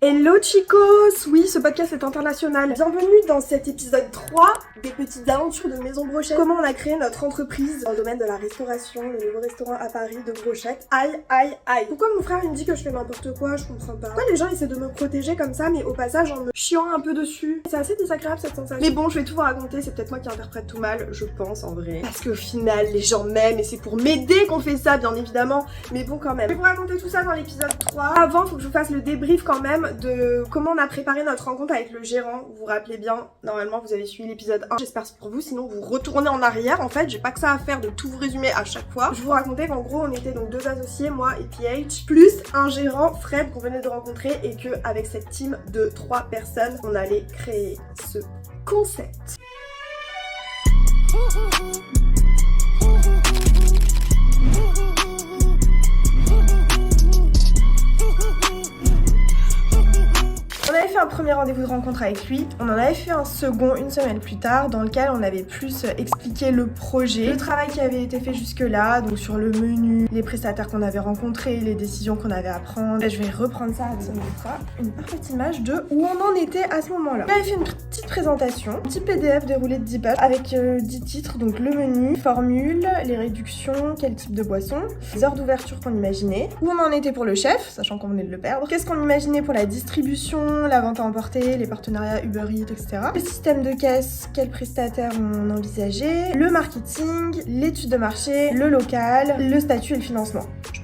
Hello chicos! Oui, ce podcast est international. Bienvenue dans cet épisode 3 des petites aventures de Maison Brochette. Comment on a créé notre entreprise dans le domaine de la restauration, le nouveau restaurant à Paris de Brochette. Aïe, aïe, aïe. Pourquoi mon frère il me dit que je fais n'importe quoi? Je comprends pas. Pourquoi les gens essaient de me protéger comme ça, mais au passage en me chiant un peu dessus? C'est assez désagréable cette sensation. Mais bon, je vais tout vous raconter, c'est peut-être moi qui interprète tout mal, je pense en vrai. Parce qu'au final, les gens m'aiment et c'est pour m'aider qu'on fait ça, bien évidemment. Mais bon, quand même. Je vais vous raconter tout ça dans l'épisode 3. Avant, faut que je vous fasse le débrief quand même de comment on a préparé notre rencontre avec le gérant. Vous vous rappelez bien, normalement vous avez suivi l'épisode 1, j'espère que c'est pour vous, sinon vous retournez en arrière. En fait, j'ai pas que ça à faire de tout vous résumer à chaque fois. Je vous racontais qu'en gros on était donc 2 associés, moi et PH, plus un gérant, Fred, qu'on venait de rencontrer, et que avec cette team de 3 personnes, on allait créer ce concept. On avait fait un premier rendez-vous de rencontre avec lui, on en avait fait un second une semaine plus tard dans lequel on avait plus expliqué le projet, le travail qui avait été fait jusque-là, donc sur le menu, les prestataires qu'on avait rencontrés, les décisions qu'on avait à prendre. Et je vais reprendre ça avec une parfaite image de où on en était à ce moment-là. On avait fait une petite présentation, un petit PDF déroulé de 10 pages avec 10 titres, donc le menu, formule, les réductions, quel type de boisson, les heures d'ouverture qu'on imaginait, où on en était pour le chef, sachant qu'on venait de le perdre, qu'est-ce qu'on imaginait pour la distribution, la vente à emporter, les partenariats Uber Eats, etc. Le système de caisse, quel prestataire on envisageait, le marketing, l'étude de marché, le local, le statut et le financement. Je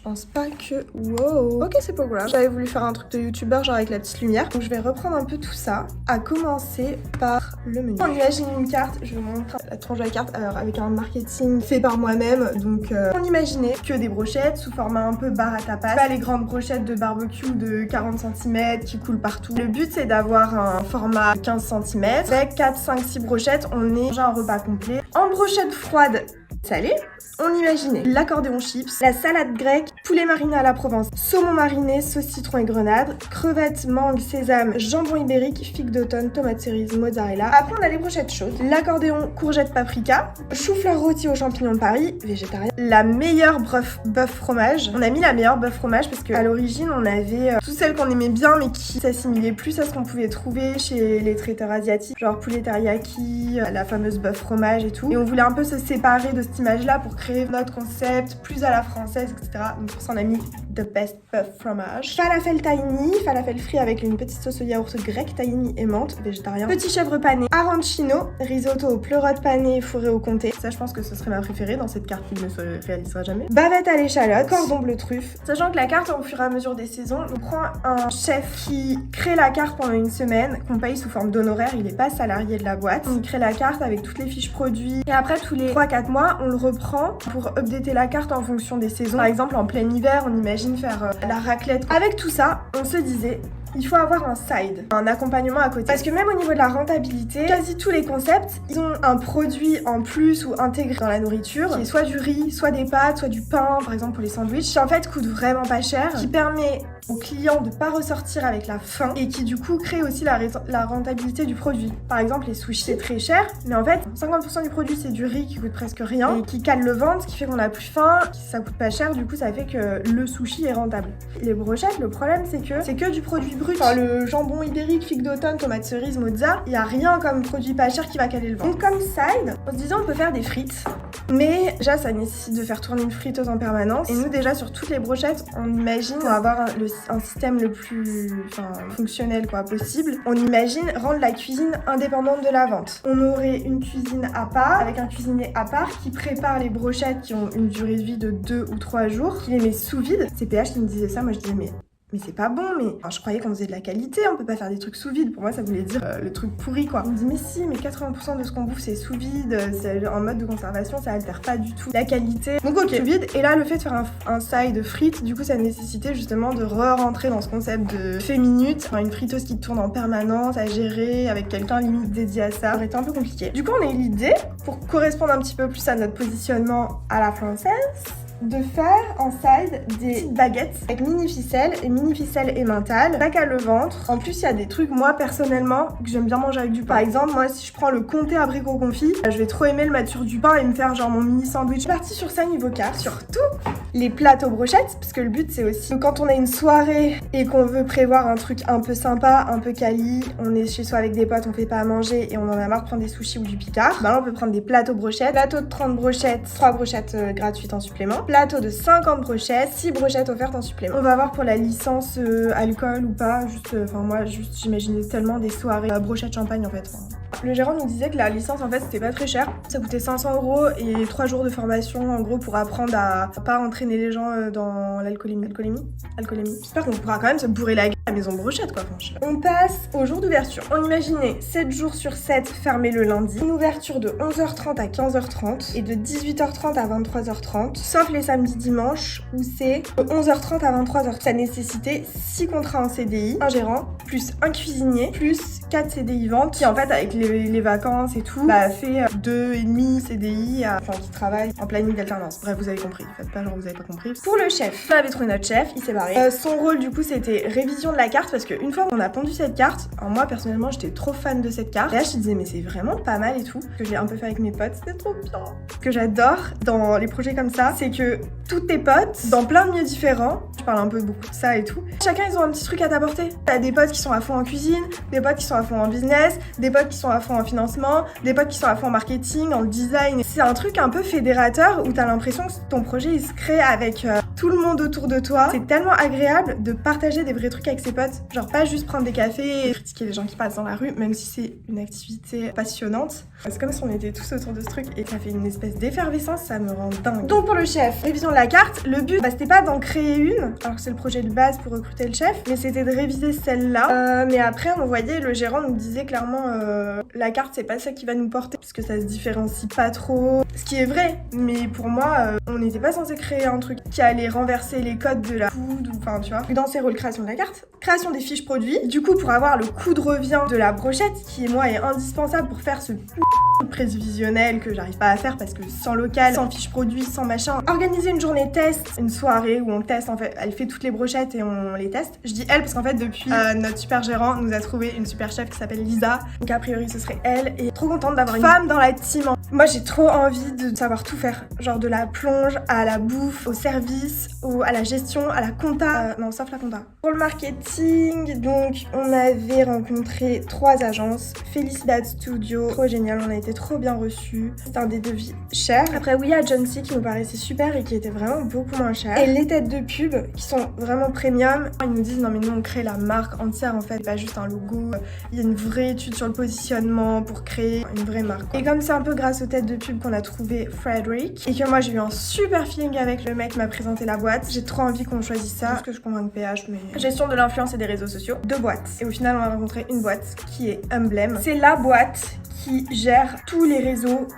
pense pas que... Wow. Ok, c'est pas grave. J'avais voulu faire un truc de youtubeur genre avec la petite lumière. Donc je vais reprendre un peu tout ça, à commencer par le menu. On imagine une carte, je vais vous montrer la tranche de la carte, alors avec un marketing fait par moi-même. Donc on imaginait que des brochettes sous format un peu bar à tapas. Pas les grandes brochettes de barbecue de 40 cm qui coulent partout. Le but c'est d'avoir un format de 15 cm. Avec 4, 5, 6 brochettes, on est déjà un repas complet. En brochette froide salée, on imaginait l'accordéon chips, la salade grecque, poulet mariné à la Provence, saumon mariné, sauce citron et grenade, crevettes, mangue, sésame, jambon ibérique, figue d'automne, tomates cerises, mozzarella. Après on a les brochettes chaudes, l'accordéon courgette paprika, chou-fleur rôti aux champignons de Paris, végétarien, la meilleure bœuf fromage. On a mis la meilleure bœuf fromage parce qu'à l'origine on avait toutes celles qu'on aimait bien mais qui s'assimilaient plus à ce qu'on pouvait trouver chez les traiteurs asiatiques, genre poulet teriyaki, la fameuse bœuf fromage et tout. Et on voulait un peu se séparer de cette image là pour créer notre concept plus à la française, etc. Donc pour ça on a mis the best bœuf fromage. Falafel tahini, falafel frit avec une petite sauce au yaourt grec, tahini et menthe, végétarien. Petit chèvre pané, arancino, risotto aux pleurotes panées fourrées au comté. Ça je pense que ce serait ma préférée dans cette carte qui ne se réalisera jamais. Bavette à l'échalote, cordon bleu truffe. Sachant que la carte au fur et à mesure des saisons, on prend un chef qui crée la carte pendant une semaine, qu'on paye sous forme d'honoraire, il n'est pas salarié de la boîte. Il crée la carte avec toutes les fiches produits et après tous les 3-4 mois on le reprend pour updater la carte en fonction des saisons. Par exemple en plein hiver on imagine faire la raclette. Avec tout ça on se disait il faut avoir un side, un accompagnement à côté. Parce que même au niveau de la rentabilité, quasi tous les concepts, ils ont un produit en plus ou intégré dans la nourriture, qui est soit du riz, soit des pâtes, soit du pain, par exemple pour les sandwichs, qui en fait coûte vraiment pas cher, qui permet aux clients de pas ressortir avec la faim et qui du coup crée aussi la rentabilité du produit. Par exemple les sushis c'est très cher, mais en fait 50% du produit c'est du riz qui coûte presque rien et qui cale le ventre, ce qui fait qu'on a plus faim, ça coûte pas cher, du coup ça fait que le sushi est rentable. Les brochettes, le problème c'est que du produit brut. Enfin, le jambon ibérique, figue d'automne, tomates cerises, mozza, il y a rien comme produit pas cher qui va caler le ventre. Donc comme side, on se disait on peut faire des frites, mais déjà ça nécessite de faire tourner une friteuse en permanence. Et nous déjà sur toutes les brochettes, on imagine avoir un système le plus fonctionnel possible. On imagine rendre la cuisine indépendante de la vente. On aurait une cuisine à part, avec un cuisinier à part qui prépare les brochettes qui ont une durée de vie de 2 ou 3 jours, qui les met sous vide. C'est PH qui me disait ça, moi je disais mais c'est pas bon, mais enfin, je croyais qu'on faisait de la qualité, on peut pas faire des trucs sous vide. Pour moi ça voulait dire le truc pourri quoi. On me dit mais si, mais 80% de ce qu'on bouffe c'est sous vide, c'est en mode de conservation, ça altère pas du tout la qualité. Donc ok, sous vide. Et là le fait de faire un side frites, du coup ça nécessitait justement de re-rentrer dans ce concept de fait minute, enfin, une friteuse qui tourne en permanence à gérer avec quelqu'un limite dédié à ça. Ça aurait été un peu compliqué. Du coup on a eu l'idée, pour correspondre un petit peu plus à notre positionnement à la française, de faire en side des petites baguettes avec mini ficelle emmental, sac à le ventre. En plus il y a des trucs moi personnellement que j'aime bien manger avec du pain. Par exemple moi si je prends le comté abricot confit, je vais trop aimer le mettre sur du pain et me faire genre mon mini sandwich. Je suis partie sur ça niveau carte. Surtout les plateaux brochettes, parce que le but c'est aussi que quand on a une soirée et qu'on veut prévoir un truc un peu sympa, un peu quali, on est chez soi avec des potes, on fait pas à manger et on en a marre de prendre des sushis ou du picard, bah là on peut prendre des plateaux brochettes, plateau de 30 brochettes, 3 brochettes gratuites en supplément, plateau de 50 brochettes, 6 brochettes offertes en supplément. On va voir pour la licence alcool ou pas, juste, enfin moi juste j'imaginais tellement des soirées brochettes champagne en fait. Le gérant nous disait que la licence en fait c'était pas très cher, ça coûtait 500 € et 3 jours de formation en gros pour apprendre à pas entraîner les gens dans l'alcoolémie. J'espère qu'on pourra quand même se bourrer la gueule à la maison brochette quoi franchement. On passe au jour d'ouverture. On imaginait 7 jours sur 7 fermés le lundi, une ouverture de 11h30 à 15h30 et de 18h30 à 23h30, sauf les samedis dimanches où c'est de 11h30 à 23h. Ça nécessitait 6 contrats en CDI, un gérant, plus un cuisinier, plus 4 CDI ventes qui en fait avec les vacances et tout, bah fait 2,5 CDI enfin qui travaillent en planning d'alternance. Bref, vous avez compris, faites pas genre vous avez pas compris. Pour le chef, on avait trouvé notre chef, il s'est barré. Son rôle du coup c'était révision de la carte parce qu'une fois qu'on a pondu cette carte, alors moi personnellement j'étais trop fan de cette carte. Et là je me disais mais c'est vraiment pas mal et tout, que j'ai un peu fait avec mes potes, c'était trop bien. Ce que j'adore dans les projets comme ça, c'est que tous tes potes, dans plein de milieux différents, je parle un peu beaucoup de ça et tout, chacun ils ont un petit truc à t'apporter. T'as des potes qui sont à fond en cuisine, des potes qui sont à fond en business, des potes qui sont à fond en financement, des potes qui sont à fond en marketing, en design. C'est un truc un peu fédérateur où t'as l'impression que ton projet il se crée avec tout le monde autour de toi. C'est tellement agréable de partager des vrais trucs avec ses potes. Genre pas juste prendre des cafés et critiquer les gens qui passent dans la rue, même si c'est une activité passionnante. C'est comme si on était tous autour de ce truc et ça fait une espèce d'effervescence, ça me rend dingue. Donc pour le chef, révision de la carte, le but c'était pas d'en créer une, alors que c'est le projet de base pour recruter le chef, mais c'était de réviser celle-là. Mais après on voyait, le gérant nous disait clairement la carte c'est pas ça qui va nous porter parce que ça se différencie pas trop. Ce qui est vrai, mais pour moi on n'était pas censé créer un truc qui allait renverser les codes de la food ou enfin tu vois. Dans ces rôles, création de la carte, création des fiches produits. Du coup pour avoir le coût de revient de la brochette qui moi est indispensable pour faire ce prévisionnel que j'arrive pas à faire parce que sans local, sans fiche produit, sans machin. Organiser une journée test, une soirée où on teste en fait, elle fait toutes les brochettes et on les teste. Je dis elle parce qu'en fait depuis notre super gérant nous a trouvé une super chef qui s'appelle Lisa. Donc a priori ce serait elle et trop contente d'avoir une femme dans la team. Moi j'ai trop envie de savoir tout faire, genre de la plonge à la bouffe, au service, à la gestion, à la compta, non sauf la compta. Pour le marketing, donc on avait rencontré 3 agences, Felicidad Studio, trop génial, on a été trop bien reçus. C'était un des devis chers. Après oui, il y a John C qui nous paraissait super et qui était vraiment beaucoup moins cher. Et les têtes de pub qui sont vraiment premium. Ils nous disent non mais nous on crée la marque entière en fait, pas juste un logo. Il y a une vraie étude sur le positionnement pour créer une vraie marque quoi. Et comme c'est un peu grâce aux têtes de pub qu'on a trouvé Frederick et que moi j'ai eu un super feeling avec le mec qui m'a présenté la boîte, j'ai trop envie qu'on choisisse ça. Parce que je convainc PH mais... Gestion de l'influence et des réseaux sociaux, 2 boîtes. Et au final on a rencontré une boîte qui est Emblem. C'est la boîte qui gère tous les réseaux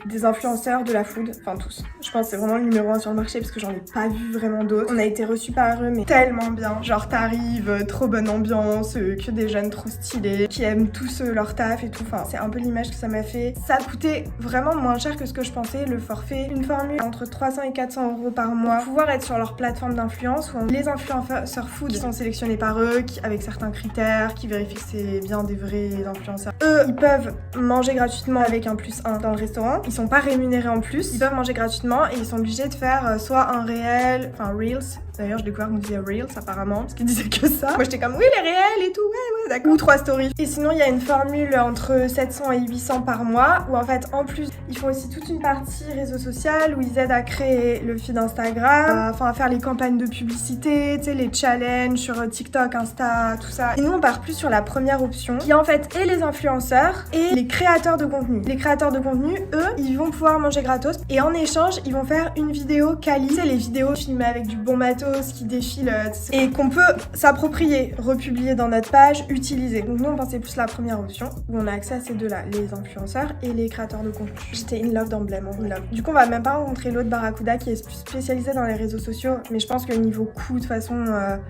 des influenceurs de la food, enfin tous. Je pense que c'est vraiment le numéro 1 sur le marché parce que j'en ai pas vu vraiment d'autres. On a été reçus par eux mais tellement bien. Genre t'arrives, trop bonne ambiance, que des jeunes trop stylés, qui aiment tous leur taf et tout. Enfin c'est un peu l'image que ça m'a fait. Ça a coûté vraiment moins cher que ce que je pensais, le forfait. Une formule entre 300 et 400 € par mois pour pouvoir être sur leur plateforme d'influence où les influenceurs food qui sont sélectionnés par eux, avec certains critères, qui vérifient que c'est bien des vrais influenceurs. Eux, ils peuvent manger gratuitement avec un +1 dans le restaurant. Ils sont pas rémunérés en plus. Ils peuvent manger gratuitement et ils sont obligés de faire soit un réel, enfin Reels. D'ailleurs, je découvre qu'on disait Reels apparemment, parce qu'ils disaient que ça. Moi, j'étais comme oui, les réels et tout, ouais, d'accord. Ou 3 stories. Et sinon, il y a une formule entre 700 et 800 par mois, où en fait, en plus, ils font aussi toute une partie réseau social, où ils aident à créer le feed Instagram, enfin à faire les campagnes de publicité, tu sais, les challenges sur TikTok, Insta, tout ça. Et nous, on part plus sur la première option, qui en fait est les influenceurs et les créateurs de contenu. Les créateurs de contenu, eux, ils vont pouvoir manger gratos, et en échange, ils vont faire une vidéo quali, tu sais, les vidéos filmées avec du bon matos, qui défile et qu'on peut s'approprier, republier dans notre page, utiliser. Donc nous on pensait plus la première option où on a accès à ces deux là, les influenceurs et les créateurs de contenu. J'étais in love d'Emblem, in love. Du coup on va même pas rencontrer l'autre Barracuda qui est plus spécialisé dans les réseaux sociaux, mais je pense que niveau coût de toute façon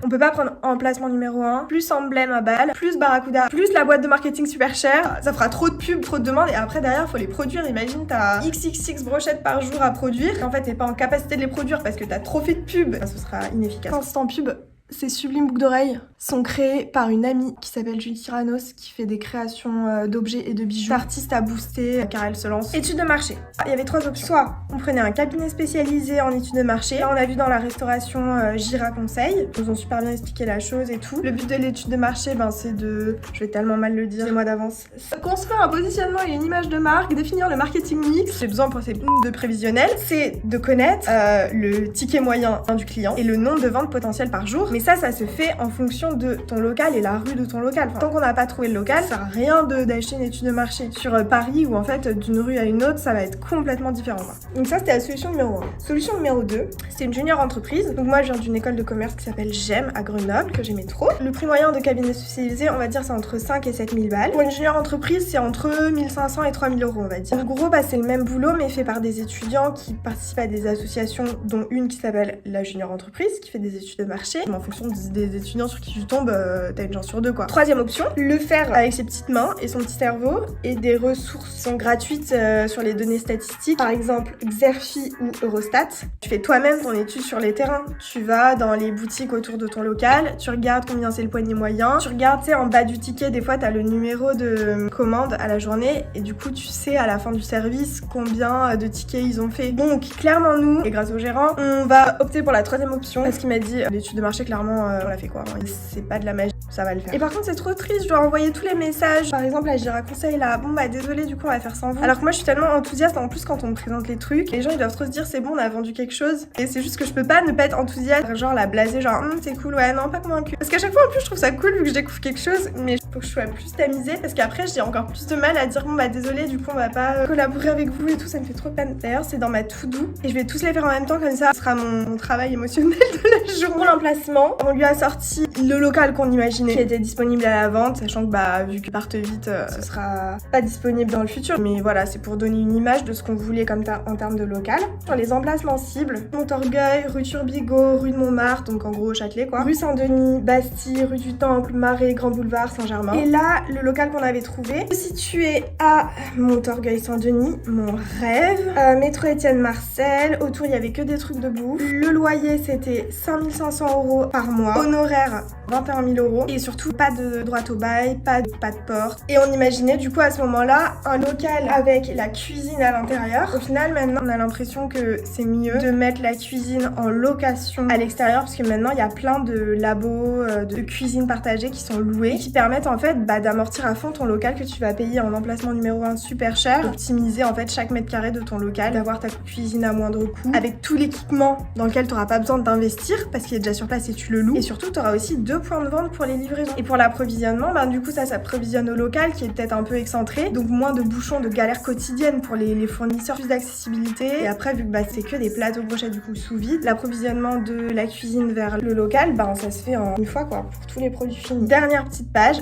on peut pas prendre emplacement numéro 1, plus Emblem à balle, plus Barracuda, plus la boîte de marketing super chère, ça fera trop de pubs, trop de demandes et après derrière faut les produire. Imagine t'as XXX brochettes par jour à produire et en fait t'es pas en capacité de les produire parce que t'as trop fait de pub, ce sera inefficace. Sans pub, Ces sublimes boucles d'oreilles sont créées par une amie qui s'appelle Julie Tyrannos, qui fait des créations d'objets et de bijoux. Artiste à booster car elle se lance. Études de marché. Il y avait 3 options. Soit on prenait un cabinet spécialisé en études de marché. Là on a vu dans la restauration Gira Conseil. Ils nous ont super bien expliqué la chose et tout. Le but de l'étude de marché, c'est de... Je vais tellement mal le dire, c'est moi d'avance. Construire un positionnement et une image de marque, définir le marketing mix. J'ai besoin pour ces de prévisionnel, c'est de connaître le ticket moyen du client et le nombre de ventes potentielles par jour. Mais ça se fait en fonction de ton local et la rue de ton local. Tant qu'on n'a pas trouvé le local, ça sert à rien d'acheter une étude de marché sur Paris où en fait d'une rue à une autre, ça va être complètement différent. Donc ça c'était la solution numéro 1. Solution numéro 2, c'est une junior entreprise. Donc moi je viens d'une école de commerce qui s'appelle GEM à Grenoble, que j'aimais trop. Le prix moyen de cabinet spécialisé, on va dire c'est entre 5 et 7 000 balles. Pour une junior entreprise, c'est entre 1500 et 3000 euros on va dire. En gros c'est le même boulot mais fait par des étudiants qui participent à des associations, dont une qui s'appelle la junior entreprise, qui fait des études de marché. En fonction des étudiants sur qui tu tombes, t'as une chance sur 2 quoi. Troisième option, le faire avec ses petites mains et son petit cerveau, et des ressources sont gratuites sur les données statistiques, par exemple Xerfi ou Eurostat. Tu fais toi-même ton étude sur les terrains. Tu vas dans les boutiques autour de ton local, tu regardes combien c'est le poignet moyen, tu regardes, tu sais, en bas du ticket, des fois t'as le numéro de commande à la journée, et du coup tu sais à la fin du service combien de tickets ils ont fait. Donc clairement nous, et grâce au gérant, on va opter pour la troisième option, parce qu'il m'a dit l'étude de marché clairement on l'a fait quoi, c'est pas de la magie, ça va le faire. Et par contre c'est trop triste, je dois envoyer tous les messages, par exemple à Gira Conseil là, désolé du coup on va faire sans vous. Alors que moi je suis tellement enthousiaste, en plus quand on me présente les trucs, les gens ils doivent trop se dire c'est bon on a vendu quelque chose, et c'est juste que je peux pas ne pas être enthousiaste, genre la blaser, genre c'est cool, ouais non pas convaincu. Parce qu'à chaque fois en plus je trouve ça cool vu que je découvre quelque chose, mais faut que je sois plus tamisée, parce qu'après j'ai encore plus de mal à dire désolé du coup on va pas collaborer avec vous et tout, ça me fait trop peine. D'ailleurs c'est dans ma to-do et je vais tous les faire en même temps, comme ça ce sera mon travail émotionnel de la journée. Pour l'emplacement, on lui a sorti le local qu'on imaginait qui était disponible à la vente, sachant que vu qu'ils partent vite, ce sera pas disponible dans le futur, mais voilà, c'est pour donner une image de ce qu'on voulait comme en termes de local. Sur les emplacements cibles, Montorgueil, rue Turbigo, rue de Montmartre, donc en gros Châtelet quoi, rue Saint-Denis, Bastille, rue du Temple, Marais, Grand Boulevard, Saint-Germain. Et là, le local qu'on avait trouvé, situé à Montorgueil-Saint-Denis, mon rêve, métro Étienne Marcel, autour il y avait que des trucs de bouffe. Le loyer c'était 5500 € par mois, honoraire 21 000 €, et surtout pas de droite au bail, pas de porte. Et on imaginait du coup à ce moment-là un local avec la cuisine à l'intérieur. Au final maintenant on a l'impression que c'est mieux de mettre la cuisine en location à l'extérieur, parce que maintenant il y a plein de labos de cuisine partagée qui sont loués et qui permettent en fait d'amortir à fond ton local que tu vas payer en emplacement numéro 1 super cher, optimiser en fait chaque mètre carré de ton local, d'avoir ta cuisine à moindre coût avec tout l'équipement dans lequel tu n'auras pas besoin d'investir parce qu'il est déjà sur place et tu le loues. Et surtout tu auras aussi 2 points de vente pour les livraisons. Et pour l'approvisionnement, du coup ça s'approvisionne au local qui est peut-être un peu excentré, donc moins de bouchons, de galères quotidiennes pour les fournisseurs, plus d'accessibilité. Et après vu que c'est que des plateaux brochettes du coup sous vide, l'approvisionnement de la cuisine vers le local, ça se fait en une fois quoi, pour tous les produits finis. Dernière petite page,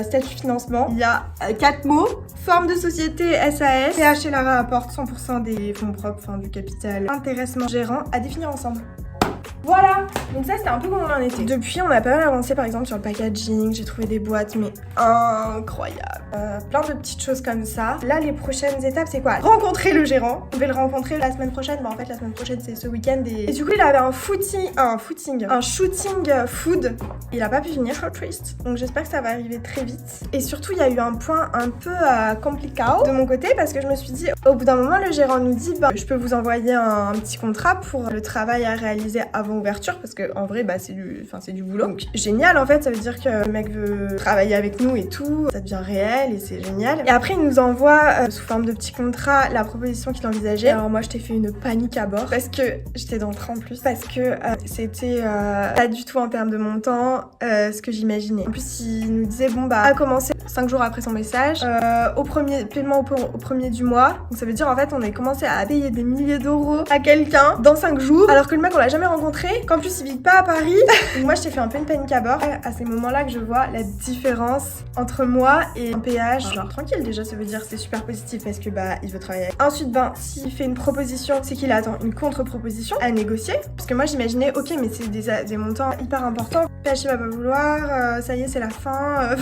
statut financement, il y a 4 mots: forme de société SAS, PH et Lara apporte 100% des fonds propres, du capital, intéressement gérant à définir ensemble. Voilà, donc ça c'était un peu comment on en était. Depuis on a pas mal avancé par exemple sur le packaging, j'ai trouvé des boîtes mais incroyables. Plein de petites choses comme ça. Là les prochaines étapes c'est quoi? Rencontrer le gérant. On va le rencontrer la semaine prochaine, en fait la semaine prochaine c'est ce week-end et du coup il avait un shooting food. Il a pas pu venir, trop triste. Donc j'espère que ça va arriver très vite. Et surtout il y a eu un point un peu compliqué de mon côté parce que je me suis dit, au bout d'un moment le gérant nous dit je peux vous envoyer un petit contrat pour le travail à réaliser avant ouverture, parce que en vrai c'est du boulot. Donc génial en fait, ça veut dire que le mec veut travailler avec nous et tout, ça devient réel et c'est génial. Et après il nous envoie sous forme de petit contrat la proposition qu'il envisageait. Alors moi je t'ai fait une panique à bord parce que j'étais dans le train en plus, parce que c'était pas du tout en termes de montant ce que j'imaginais. En plus il nous disait à commencer 5 jours après son message, au premier paiement au premier du mois. Donc ça veut dire en fait on a commencé à payer des milliers d'euros à quelqu'un dans 5 jours, alors que le mec on l'a jamais rencontré, qu'en plus il vit pas à Paris. Donc moi je t'ai fait un peu une panique à bord. À ces moments-là que je vois la différence entre moi et un PH. Genre tranquille, déjà ça veut dire c'est super positif parce que il veut travailler. Ensuite s'il fait une proposition, c'est qu'il attend une contre-proposition à négocier. Parce que moi j'imaginais ok mais c'est des montants hyper importants. PH il va pas vouloir, ça y est c'est la fin,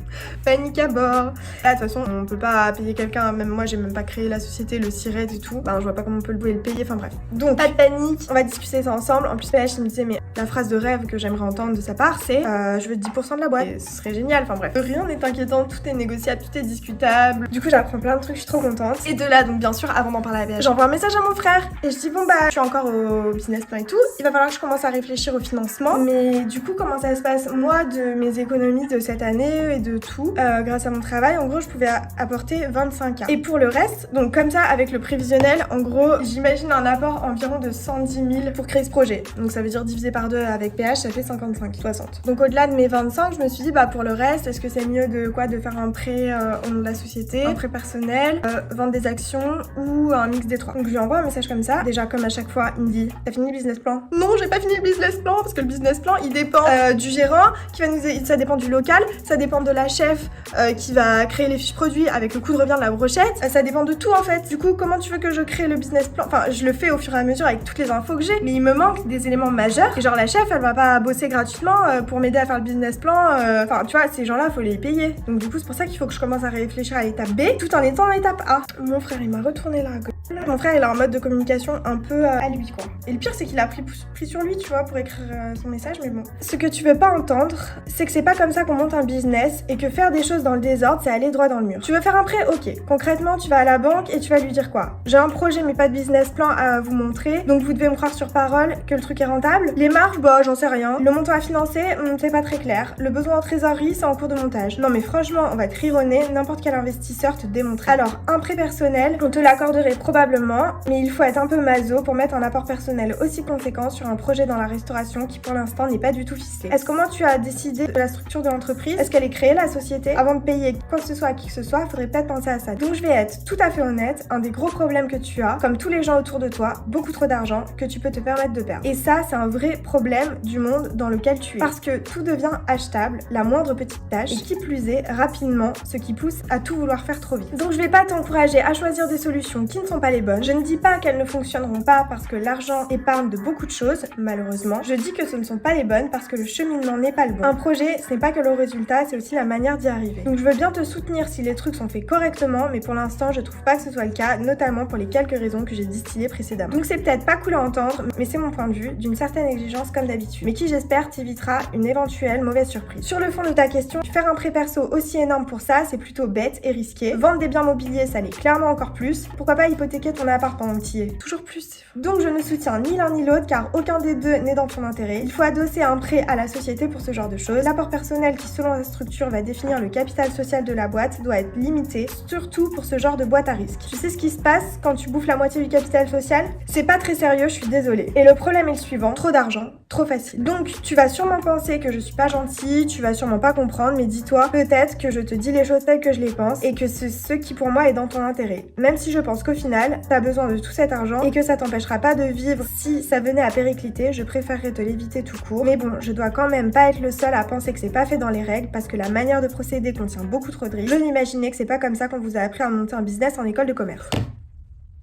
panique à bord. Là de toute façon on peut pas payer quelqu'un, même moi j'ai même pas créé la société, le SIRET et tout. Ben je vois pas comment on peut le payer, enfin bref. Donc pas de panique, on va discuter ça ensemble. En plus PH il me disait mais la phrase de rêve que j'aimerais entendre de sa part c'est je veux 10% de la boîte. Et ce serait génial, enfin bref. Rien n'est inquiétant, tout est négociable, tout est discutable. Du coup j'apprends plein de trucs, je suis trop contente. Et de là donc bien sûr avant d'en parler à PH, j'envoie un message à mon frère et je dis bon bah je suis encore au business plan et tout. Il va falloir que je commence à réfléchir au financement. Mais du coup comment ça se passe? Moi de mes économies de cette année et de tout, grâce à mon travail, en gros je pouvais apporter 25K. Et pour le reste, donc comme ça avec le prévisionnel, en gros j'imagine un apport environ de 110 000 pour créer ce projet. Donc ça veut dire divisé par 2 avec PH, ça fait 55, 60. Donc au-delà de mes 25, je me suis dit bah pour le reste, est-ce que c'est mieux de faire un prêt au nom de la société, un prêt personnel, vendre des actions ou un mix des trois. Donc je lui envoie un message comme ça. Déjà comme à chaque fois, il me dit t'as fini le business plan? Non, j'ai pas fini le business plan parce que le business plan il dépend du gérant qui va ça dépend du local, ça dépend de la chef qui va créer les fiches produits avec le coût de revient de la brochette, ça dépend de tout en fait. Du coup comment tu veux que je crée le business plan? Enfin je le fais au fur et à mesure avec toutes les infos que j'ai, mais il me manque des éléments majeurs et genre la chef elle va pas bosser gratuitement pour m'aider à faire le business plan, enfin tu vois ces gens là faut les payer. Donc du coup c'est pour ça qu'il faut que je commence à réfléchir à l'étape B tout en étant à l'étape A. Mon frère il m'a retourné la gueule. Mon frère il a un mode de communication un peu à lui quoi. Et le pire c'est qu'il a pris sur lui tu vois pour écrire son message, mais bon. Ce que tu veux pas entendre c'est que c'est pas comme ça qu'on monte un business et que faire des choses dans le désordre c'est aller droit dans le mur. Tu veux faire un prêt? Ok. Concrètement tu vas à la banque et tu vas lui dire quoi? J'ai un projet mais pas de business plan à vous montrer, donc vous devez me croire sur parole que le truc est rentable. Les marges, bah j'en sais rien. Le montant à financer, c'est pas très clair. Le besoin en trésorerie, c'est en cours de montage. Non mais franchement, on va te rironner, n'importe quel investisseur te démontrer. Alors, un prêt personnel, on te l'accorderait probablement, mais il faut être un peu maso pour mettre un apport personnel aussi conséquent sur un projet dans la restauration qui pour l'instant n'est pas du tout ficelé. Est-ce comment tu as décidé de la structure de l'entreprise? Est-ce qu'elle est créée la société? Avant de payer quoi que ce soit à qui que ce soit, faudrait peut-être penser à ça. Donc je vais être tout à fait honnête, un des gros problèmes que tu as, comme tous les gens autour de toi, beaucoup trop d'argent que tu peux te permettre de perdre. Et ça, c'est un vrai problème du monde dans lequel tu es. Parce que tout devient achetable, la moindre petite tâche, et qui plus est, rapidement, ce qui pousse à tout vouloir faire trop vite. Donc je vais pas t'encourager à choisir des solutions qui ne sont pas les bonnes. Je ne dis pas qu'elles ne fonctionneront pas parce que l'argent épargne de beaucoup de choses, malheureusement. Je dis que ce ne sont pas les bonnes parce que le cheminement n'est pas le bon. Un projet, ce n'est pas que le résultat, c'est aussi la manière d'y arriver. Donc je veux bien te soutenir si les trucs sont faits correctement, mais pour l'instant, je trouve pas que ce soit le cas, notamment pour les quelques raisons que j'ai distillées précédemment. Donc c'est peut-être pas cool à entendre, mais c'est mon point de vue, d'une certaine exigence comme d'habitude, mais qui j'espère t'évitera une éventuelle mauvaise surprise. Sur le fond de ta question, faire un prêt perso aussi énorme pour ça, c'est plutôt bête et risqué. Vendre des biens mobiliers, ça l'est clairement encore plus. Pourquoi pas hypothéquer ton appart pendant que t'y es? Toujours plus. Donc je ne soutiens ni l'un ni l'autre car aucun des deux n'est dans ton intérêt. Il faut adosser un prêt à la société pour ce genre de choses. L'apport personnel qui selon la structure va définir le capital social de la boîte doit être limité, surtout pour ce genre de boîte à risque. Tu sais ce qui se passe quand tu bouffes la moitié du capital social? C'est pas très sérieux, je suis désolée. Et le problème est le suivant, trop d'argent, trop facile. Donc tu vas sûrement penser que je suis pas gentille, tu vas sûrement pas comprendre, mais dis-toi peut-être que je te dis les choses telles que je les pense et que c'est ce qui pour moi est dans ton intérêt. Même si je pense qu'au final, t'as besoin de tout cet argent et que ça t'empêchera pas de vivre si ça venait à péricliter, je préférerais te l'éviter tout court. Mais bon, je dois quand même pas être le seul à penser que c'est pas fait dans les règles parce que la manière de procéder contient beaucoup trop de risques. Je m'imaginais que c'est pas comme ça qu'on vous a appris à monter un business en école de commerce.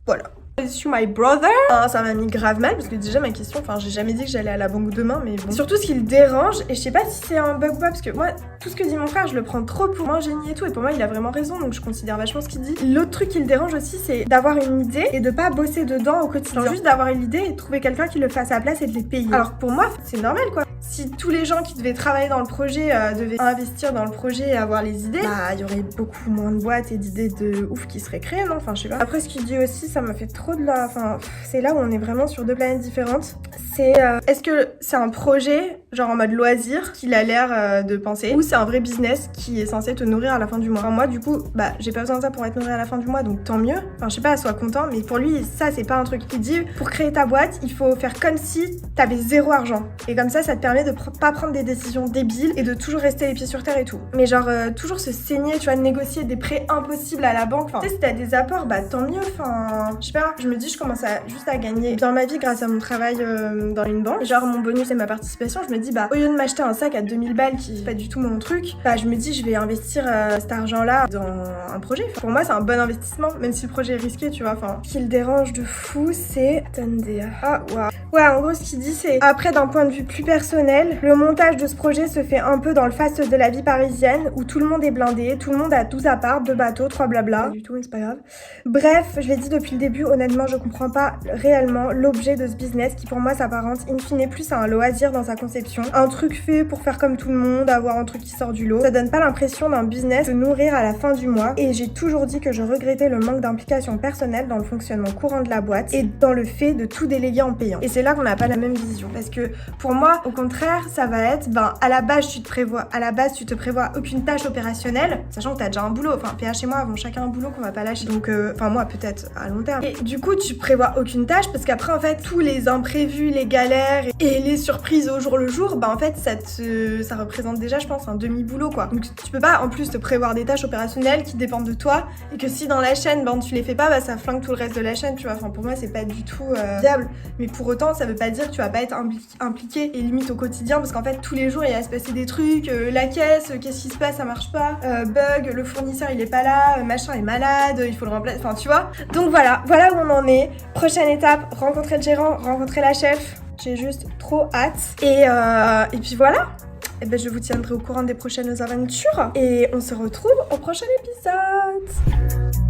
Voilà. Sur my brother, ça m'a mis grave mal parce que déjà ma question, enfin j'ai jamais dit que j'allais à la banque demain, mais bon. Surtout ce qui le dérange, et je sais pas si c'est un bug ou pas parce que moi tout ce que dit mon frère je le prends trop pour un génie et tout, et pour moi il a vraiment raison donc je considère vachement ce qu'il dit. L'autre truc qui le dérange aussi c'est d'avoir une idée et de pas bosser dedans au quotidien, genre juste d'avoir une idée et de trouver quelqu'un qui le fasse à la place et de les payer. Alors pour moi c'est normal quoi. Si tous les gens qui devaient travailler dans le projet devaient investir dans le projet et avoir les idées, bah il y aurait beaucoup moins de boîtes et d'idées de ouf qui seraient créées, non? Enfin je sais pas. Après ce qu'il dit aussi ça m'a fait trop de la... Enfin c'est là où on est vraiment sur deux planètes différentes. C'est est-ce que c'est un projet genre en mode loisir qu'il a l'air de penser, ou c'est un vrai business qui est censé te nourrir à la fin du mois? Enfin moi du coup bah j'ai pas besoin de ça pour être nourri à la fin du mois donc tant mieux. Enfin je sais pas, sois content, mais pour lui ça c'est pas un truc. Il dit pour créer ta boîte il faut faire comme si t'avais zéro argent et comme ça te permet de pas prendre des décisions débiles et de toujours rester les pieds sur terre et tout. Mais genre toujours se saigner, tu vois, négocier des prêts impossibles à la banque. Enfin tu sais si t'as des apports bah tant mieux. Enfin je sais pas, je me dis je commence juste à gagner bien ma vie grâce à mon travail dans une banque. Genre mon bonus et ma participation, je me dis bah au lieu de m'acheter un sac à 2000 balles qui est pas du tout mon truc, bah je me dis je vais investir cet argent là dans un projet. Enfin, pour moi c'est un bon investissement même si le projet est risqué, tu vois. Enfin ce qui le dérange de fou c'est... Attendez. Ah waouh. Ouais, en gros, ce qu'il dit, c'est après, d'un point de vue plus personnel, le montage de ce projet se fait un peu dans le faste de la vie parisienne où tout le monde est blindé, tout le monde a 12 apparts, 2 bateaux, 3 blabla. Pas du tout, mais c'est pas grave. Bref, je l'ai dit depuis le début, honnêtement, je comprends pas réellement l'objet de ce business qui, pour moi, s'apparente in fine plus à un loisir dans sa conception. Un truc fait pour faire comme tout le monde, avoir un truc qui sort du lot. Ça donne pas l'impression d'un business de nourrir à la fin du mois. Et j'ai toujours dit que je regrettais le manque d'implication personnelle dans le fonctionnement courant de la boîte et dans le fait de tout déléguer en payant. Et c'est là qu'on n'a pas la même vision. Parce que pour moi, au contraire, ça va être, à la base, tu te prévois aucune tâche opérationnelle, sachant que t'as déjà un boulot. Enfin, PH et moi avons chacun un boulot qu'on va pas lâcher. Donc, moi, peut-être à long terme. Et du coup, tu prévois aucune tâche parce qu'après, en fait, tous les imprévus, les galères et les surprises au jour le jour, en fait, ça représente déjà, je pense, un demi-boulot, quoi. Donc, tu peux pas, en plus, te prévoir des tâches opérationnelles qui dépendent de toi et que si dans la chaîne, tu les fais pas, ça flingue tout le reste de la chaîne, tu vois. Enfin, pour moi, c'est pas du tout viable. Mais pour autant, ça veut pas dire que tu vas pas être impliqué et limite au quotidien parce qu'en fait, tous les jours, il va se passer des trucs, la caisse, qu'est-ce qui se passe, ça marche pas, bug, le fournisseur, il est pas là, machin est malade, il faut le remplacer, enfin, tu vois. Donc voilà où on en est. Prochaine étape, rencontrer le gérant, rencontrer la chef. J'ai juste trop hâte. Et puis voilà. Et je vous tiendrai au courant des prochaines aventures. Et on se retrouve au prochain épisode.